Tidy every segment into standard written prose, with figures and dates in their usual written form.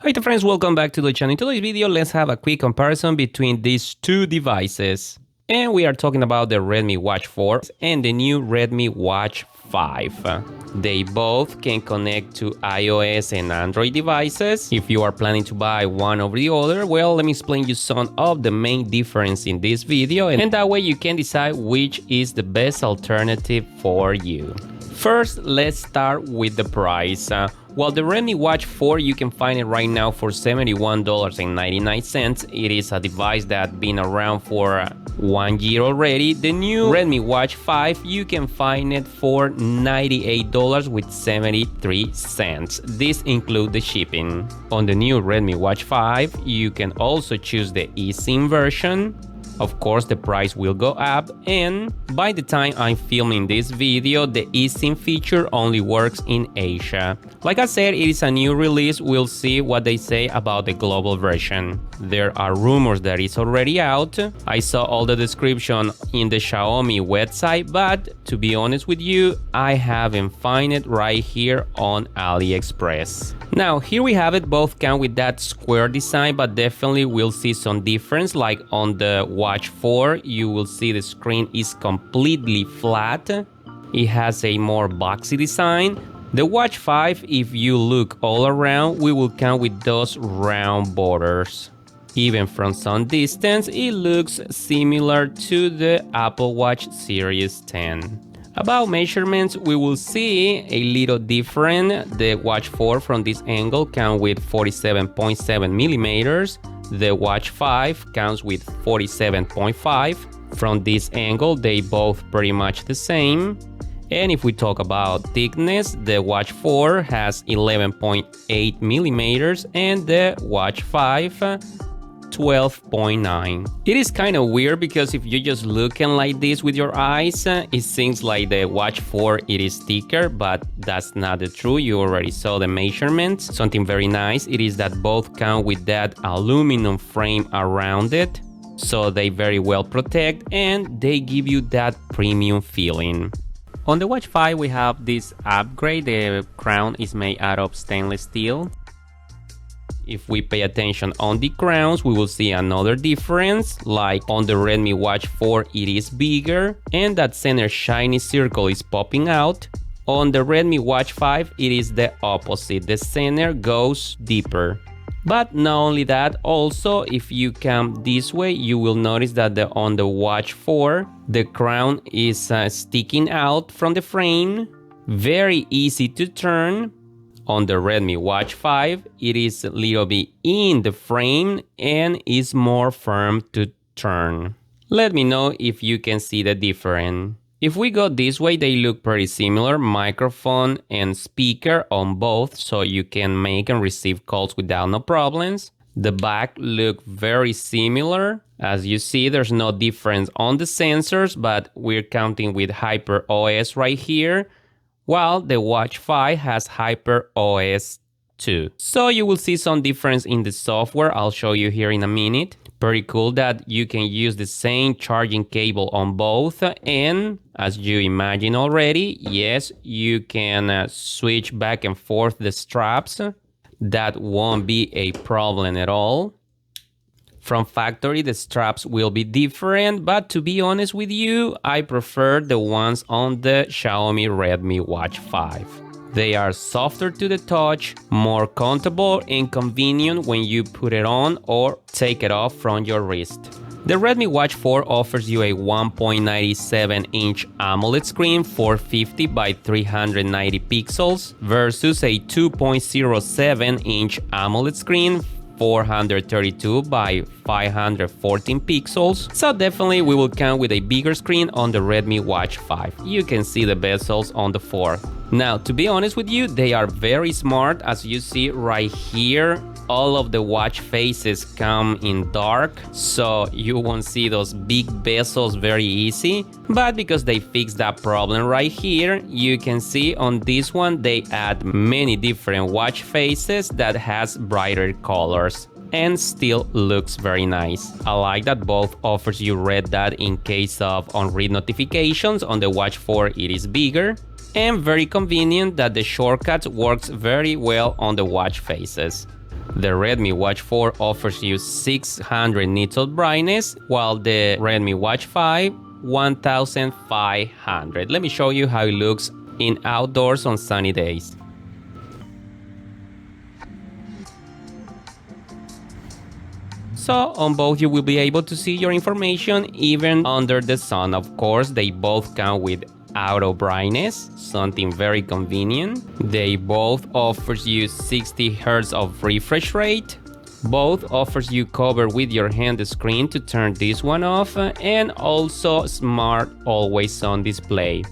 Hi friends, welcome back to the channel. In today's video, let's have a quick comparison between these two devices. And we are talking about the Redmi Watch 4 and the new Redmi Watch 5. They both can connect to iOS and Android devices. If you are planning to buy one over the other, well, let me explain you some of the main difference in this video, and that way you can decide which is the best alternative for you. First, let's start with the price. While the Redmi Watch 4, you can find it right now for $71.99. It is a device that's been around for 1 year already. The new Redmi Watch 5, you can find it for $98.73. This includes the shipping. On the new Redmi Watch 5, you can also choose the eSIM version. Of course, the price will go up, and by the time I'm filming this video, the eSIM feature only works in Asia. Like I said, it is a new release. We'll see what they say about the global version. There are rumors that it's already out. I saw all the description in the Xiaomi website, but to be honest with you, I haven't found it right here on AliExpress. Now, here we have it. Both come with that square design, but definitely we'll see some difference. Like on the Watch 4, you will see the screen is completely flat. It has a more boxy design. The Watch 5, if you look all around, we will come with those round borders. Even from some distance, it looks similar to the Apple Watch Series 10. About measurements, we will see a little different. The Watch 4 from this angle comes with 47.7 millimeters. The Watch 5 comes with 47.5. From this angle, they both pretty much the same. And if we talk about thickness, the Watch 4 has 11.8 millimeters and the Watch 5 12.9. It is kind of weird because if you're just looking like this with your eyes, it seems like the Watch 4 it is thicker, but that's not the truth. You already saw the measurements. Something very nice, it is that both come with that aluminum frame around it, so they very well protect and they give you that premium feeling. On the Watch 5, we have this upgrade. The crown is made out of stainless steel. If we pay attention on the crowns, we will see another difference. Like on the Redmi Watch 4, it is bigger and that center shiny circle is popping out. On the Redmi Watch 5, it is the opposite. The center goes deeper. But not only that, also if you come this way, you will notice that on the Watch 4, the crown is sticking out from the frame. Very easy to turn. On the Redmi Watch 5, it is a little bit in the frame and is more firm to turn. Let me know if you can see the difference. If we go this way, they look pretty similar. Microphone and speaker on both, so you can make and receive calls without no problems. The back look very similar. As you see, there's no difference on the sensors, but we're counting with Hyper OS right here, while the Watch 5 has Hyper OS 2. So you will see some difference in the software. I'll show you here in a minute. Pretty cool that you can use the same charging cable on both, and as you imagine already, yes, you can switch back and forth the straps. That won't be a problem at all. From factory, the straps will be different, but to be honest with you, I prefer the ones on the Xiaomi Redmi Watch 5. They are softer to the touch, more comfortable and convenient when you put it on or take it off from your wrist. The Redmi Watch 4 offers you a 1.97-inch AMOLED screen, 450 by 390 pixels, versus a 2.07-inch AMOLED screen, 432 by 514 pixels. So definitely we will come with a bigger screen on the Redmi Watch 5. You can see the bezels on the 4. Now, to be honest with you, they are very smart. As you see right here, all of the watch faces come in dark, so you won't see those big bezels very easy. But because they fixed that problem right here, you can see on this one they add many different watch faces that has brighter colors and still looks very nice. I like that both offers you red dot in case of unread notifications. On the Watch 4 it is bigger, and very convenient that the shortcuts works very well on the watch faces. The Redmi Watch 4 offers you 600 nits of brightness, while the Redmi Watch 5 1500. Let me show you how it looks in outdoors on sunny days. So on both you will be able to see your information even under the sun. Of course, they both come with auto brightness, something very convenient. They both offers you 60 Hz of refresh rate. Both offers you cover with your hand the screen to turn this one off, and also smart always on display.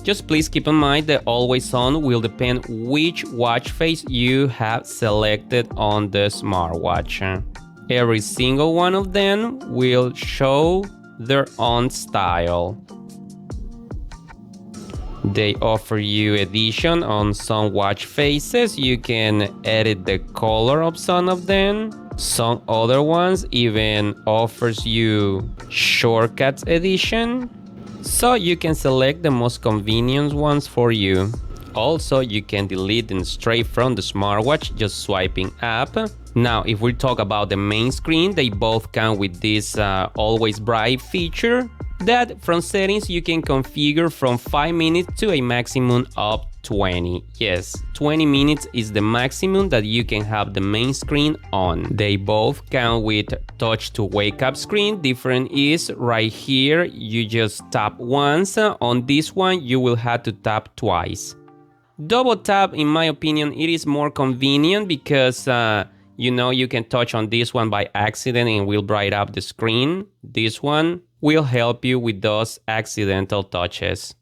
Just please keep in mind that always on will depend which watch face you have selected on the smartwatch. Every single one of them will show their own style. They offer you edition on some watch faces. You can edit the color of some of them. Some other ones even offers you shortcuts edition. So you can select the most convenient ones for you. Also, you can delete them straight from the smartwatch just swiping up. Now, if we talk about the main screen, they both come with this always bright feature that from settings you can configure from 5 minutes to a maximum of 20. Yes, 20 minutes is the maximum that you can have the main screen on. They both come with touch to wake up screen. Different is right here, you just tap once. On this one, you will have to tap twice. Double tap, in my opinion, it is more convenient because you know, you can touch on this one by accident and will bright up the screen. This one will help you with those accidental touches.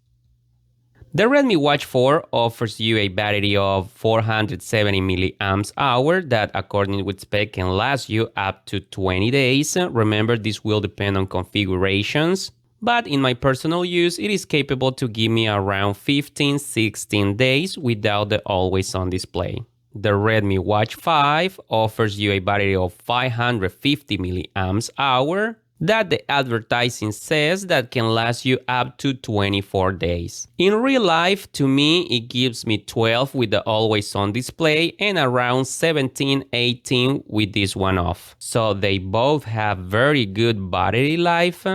The Redmi Watch 4 offers you a battery of 470 mAh that, according with spec, can last you up to 20 days. Remember, this will depend on configurations, but in my personal use, it is capable to give me around 15-16 days without the always on display. The Redmi Watch 5 offers you a battery of 550 mAh that the advertising says that can last you up to 24 days. In real life, to me, it gives me 12 with the always on display and around 17-18 with this one off. So they both have very good battery life.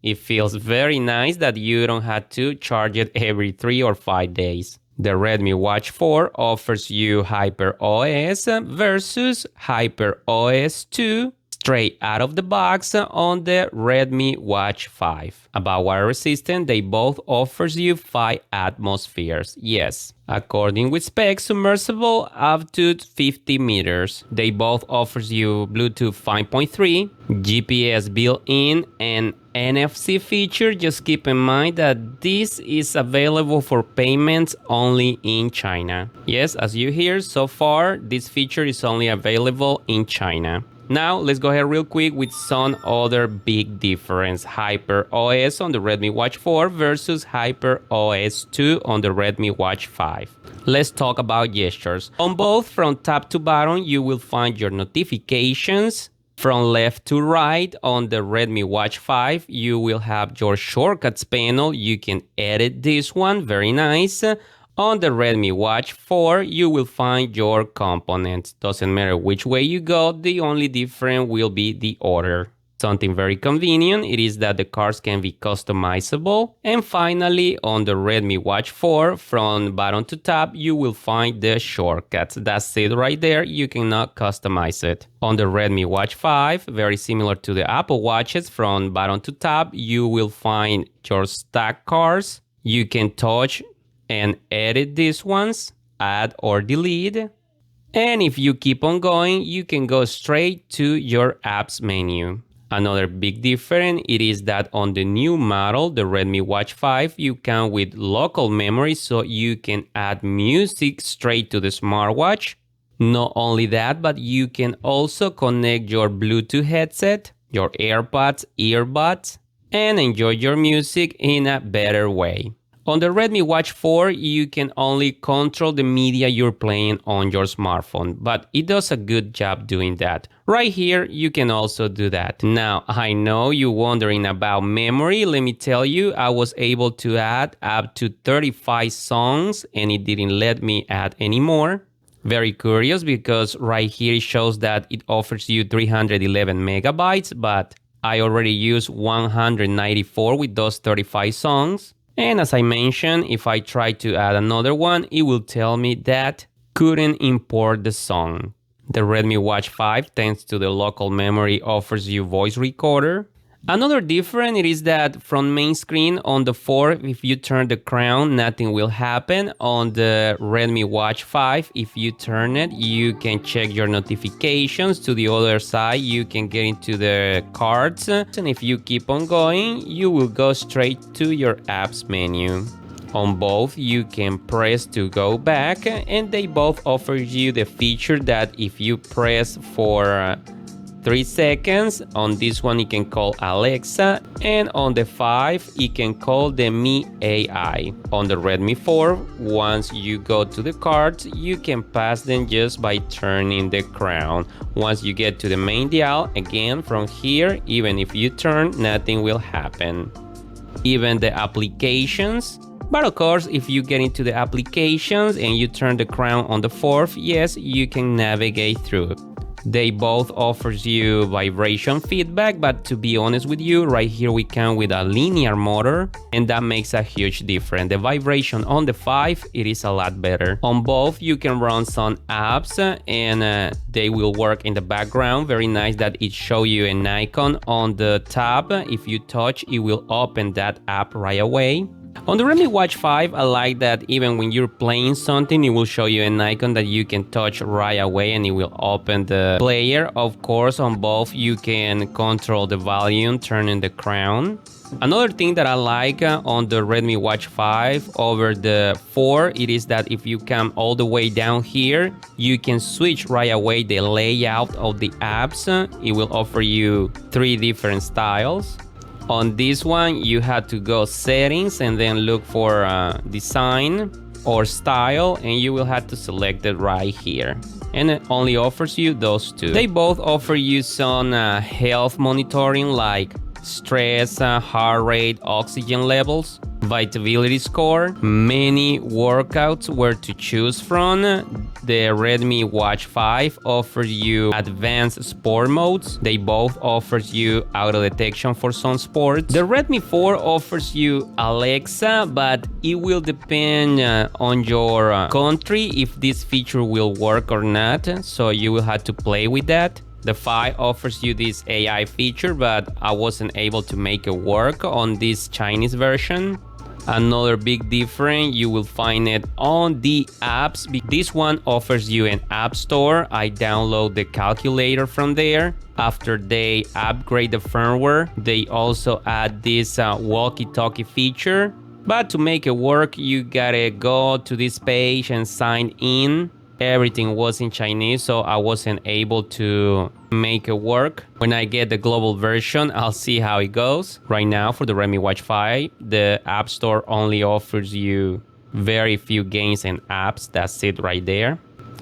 It feels very nice that you don't have to charge it every 3 or 5 days. The Redmi Watch 4 offers you HyperOS versus HyperOS 2 straight out of the box on the Redmi Watch 5. About water resistance, they both offers you 5 atmospheres. Yes, according with specs, submersible up to 50 meters. They both offers you Bluetooth 5.3, GPS built-in, and NFC feature. Just keep in mind that this is available for payments only in China. Yes, as you hear, so far, this feature is only available in China. Now, let's go ahead real quick with some other big difference. HyperOS on the Redmi Watch 4 versus HyperOS 2 on the Redmi Watch 5. Let's talk about gestures. On both, from top to bottom, you will find your notifications. From left to right on the Redmi Watch 5, you will have your shortcuts panel. You can edit this one, very nice. On the Redmi Watch 4, you will find your components. Doesn't matter which way you go, the only difference will be the order. Something very convenient, it is that the cards can be customizable. And finally, on the Redmi Watch 4, from bottom to top, you will find the shortcuts. That's it right there, you cannot customize it. On the Redmi Watch 5, very similar to the Apple Watches, from bottom to top, you will find your stack cards. You can touch and edit these ones, add or delete. And if you keep on going, you can go straight to your apps menu. Another big difference, it is that on the new model, the Redmi Watch 5, you come with local memory, so you can add music straight to the smartwatch. Not only that, but you can also connect your Bluetooth headset, your AirPods, earbuds, and enjoy your music in a better way. On the Redmi Watch 4, you can only control the media you're playing on your smartphone, but it does a good job doing that. Right here, you can also do that. Now, I know you're wondering about memory. Let me tell you, I was able to add up to 35 songs and it didn't let me add any more. Very curious because right here it shows that it offers you 311 megabytes, but I already use 194 with those 35 songs. And as I mentioned, if I try to add another one, it will tell me that couldn't import the song. The Redmi Watch 5, thanks to the local memory, offers you voice recorder. Another difference is that from main screen on the 4, if you turn the crown, nothing will happen. On the Redmi Watch 5, if you turn it, you can check your notifications. To the other side, you can get into the cards. And if you keep on going, you will go straight to your apps menu. On both, you can press to go back, and they both offer you the feature that if you press for 3 seconds, on this one it can call Alexa, and on the 5 it can call the Mi AI. On the Redmi 4, once you go to the cards, you can pass them just by turning the crown. Once you get to the main dial, again from here, even if you turn, nothing will happen. Even the applications. But of course, if you get into the applications and you turn the crown on the 4th, yes, you can navigate through. They both offers you vibration feedback, but to be honest with you, right here we come with a linear motor, and that makes a huge difference. The vibration on the 5, it is a lot better. On both, you can run some apps, and they will work in the background. Very nice that it show you an icon on the tab. If you touch, it will open that app right away. On the Redmi Watch 5, I like that even when you're playing something, it will show you an icon that you can touch right away and it will open the player. Of course, on both, you can control the volume, turning the crown. Another thing that I like on the Redmi Watch 5 over the 4, it is that if you come all the way down here, you can switch right away the layout of the apps. It will offer you 3 different styles. On this one, you have to go settings and then look for design or style, and you will have to select it right here. And it only offers you those 2. They both offer you some health monitoring like stress, heart rate, oxygen levels, vitality score, many workouts where to choose from. The Redmi Watch 5 offers you advanced sport modes. They both offers you auto detection for some sports. The Redmi 4 offers you Alexa, but it will depend on your country if this feature will work or not, so you will have to play with that. The 5 offers you this AI feature, but I wasn't able to make it work on this Chinese version. Another big difference, you will find it on the apps. This one offers you an app store. I download the calculator from there. After they upgrade the firmware, they also add this walkie-talkie feature. But to make it work, you gotta go to this page and sign in. Everything was in Chinese, so I wasn't able to make it work. When I get the global version, I'll see how it goes. Right now, for the Redmi Watch 5, the App Store only offers you very few games and apps. That's it right there.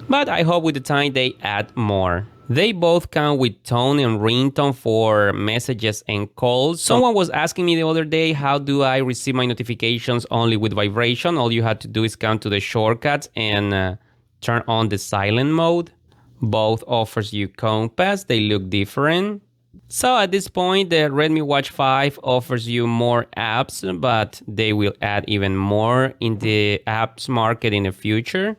But I hope with the time they add more. They both come with tone and ringtone for messages and calls. Someone was asking me the other day, how do I receive my notifications only with vibration? All you have to do is come to the shortcuts and turn on the silent mode. Both offers you compass. They look different. So at this point, the Redmi Watch 5 offers you more apps, but they will add even more in the apps market in the future.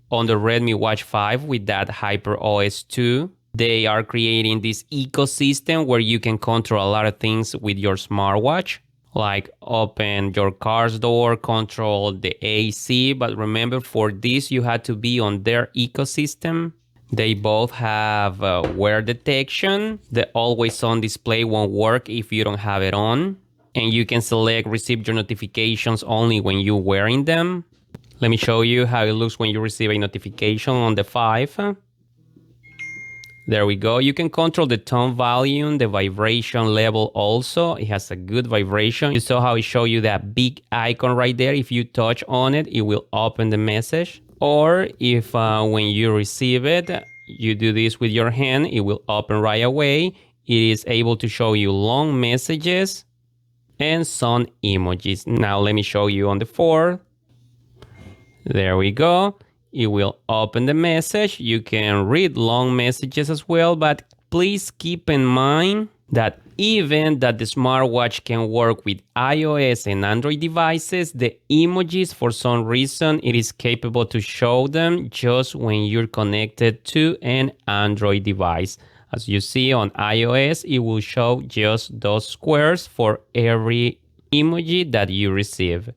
On the Redmi Watch 5 with that HyperOS 2, they are creating this ecosystem where you can control a lot of things with your smartwatch, like open your car's door, control the AC. But remember, for this, you had to be on their ecosystem. They both have wear detection. The always on display won't work if you don't have it on. And you can select receive your notifications only when you're wearing them. Let me show you how it looks when you receive a notification on the 5. There we go. You can control the tone volume, the vibration level also. It has a good vibration. You saw how it showed you that big icon right there. If you touch on it, it will open the message. Or if when you receive it, you do this with your hand, it will open right away. It is able to show you long messages and some emojis. Now let me show you on the 4. There we go. It will open the message. You can read long messages as well, but please keep in mind that even that the smartwatch can work with iOS and Android devices, the emojis, for some reason, it is capable to show them just when you're connected to an Android device. As you see on iOS, it will show just those squares for every emoji that you receive.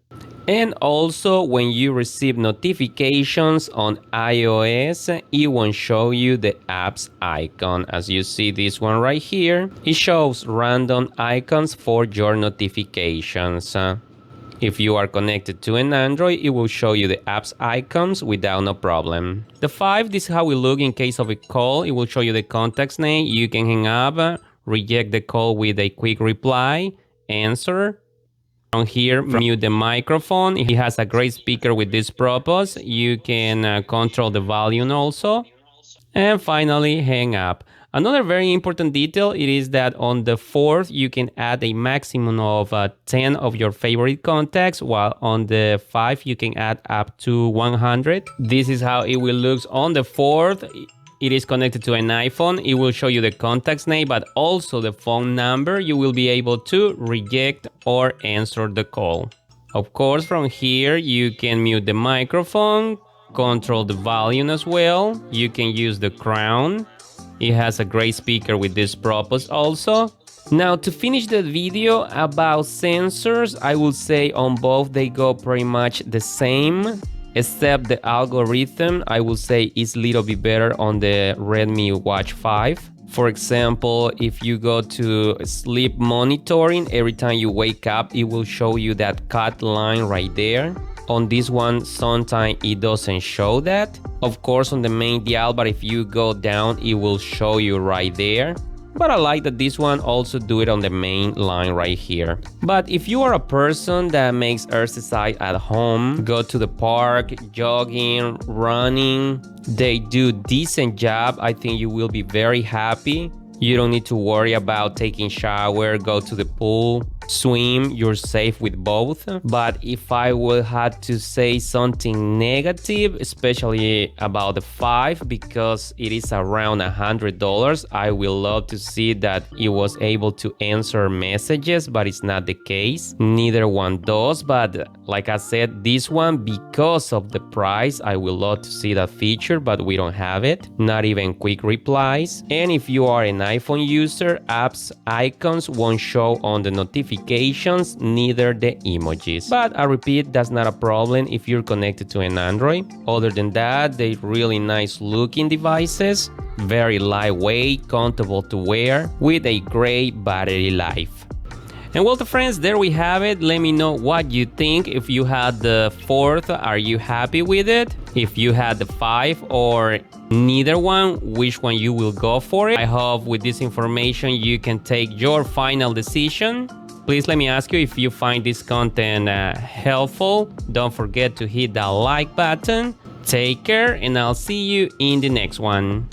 And also when you receive notifications on iOS, it won't show you the apps icon. As you see this one right here, it shows random icons for your notifications. If you are connected to an Android, it will show you the apps icons without no problem. The 5, this is how we look in case of a call. It will show you the contact's name. You can hang up, reject the call with a quick reply, answer. From here, mute the microphone. It has a great speaker with this purpose. You can control the volume also. And finally, hang up. Another very important detail, it is that on the 4th, you can add a maximum of 10 of your favorite contacts, while on the 5, you can add up to 100. This is how it will look on the 4th. It is connected to an iPhone. It will show you the contact's name, but also the phone number. You will be able to reject or answer the call. Of course, from here, you can mute the microphone, control the volume as well. You can use the crown. It has a great speaker with this purpose also. Now, to finish the video about sensors, I will say on both they go pretty much the same. Except the algorithm, I will say is a little bit better on the Redmi Watch 5. For example, if you go to sleep monitoring, every time you wake up, it will show you that cut line right there. On this one, sometimes it doesn't show that. Of course, on the main dial, but if you go down, it will show you right there. But I like that this one also do it on the main line right here. But if you are a person that makes exercise at home, go to the park, jogging, running, they do decent job. I think you will be very happy. You don't need to worry about taking shower, go to the pool, swim, you're safe with both. But if I would have to say something negative, especially about the 5, because it is around $100, I will love to see that it was able to answer messages, but it's not the case. Neither one does, but like I said, this one, because of the price, I will love to see that feature, but we don't have it. Not even quick replies. And if you are an iPhone user, apps icons won't show on the notifications, neither the emojis. But I repeat, that's not a problem if you're connected to an Android. Other than that, they're really nice looking devices, very lightweight, comfortable to wear, with a great battery life. And well, friends, there we have it. Let me know what you think. If you had the 4th, are you happy with it? If you had the 5 or neither one, which one you will go for it? I hope with this information you can take your final decision. Please let me ask you, if you find this content helpful, don't forget to hit that like button. Take care, and I'll see you in the next one.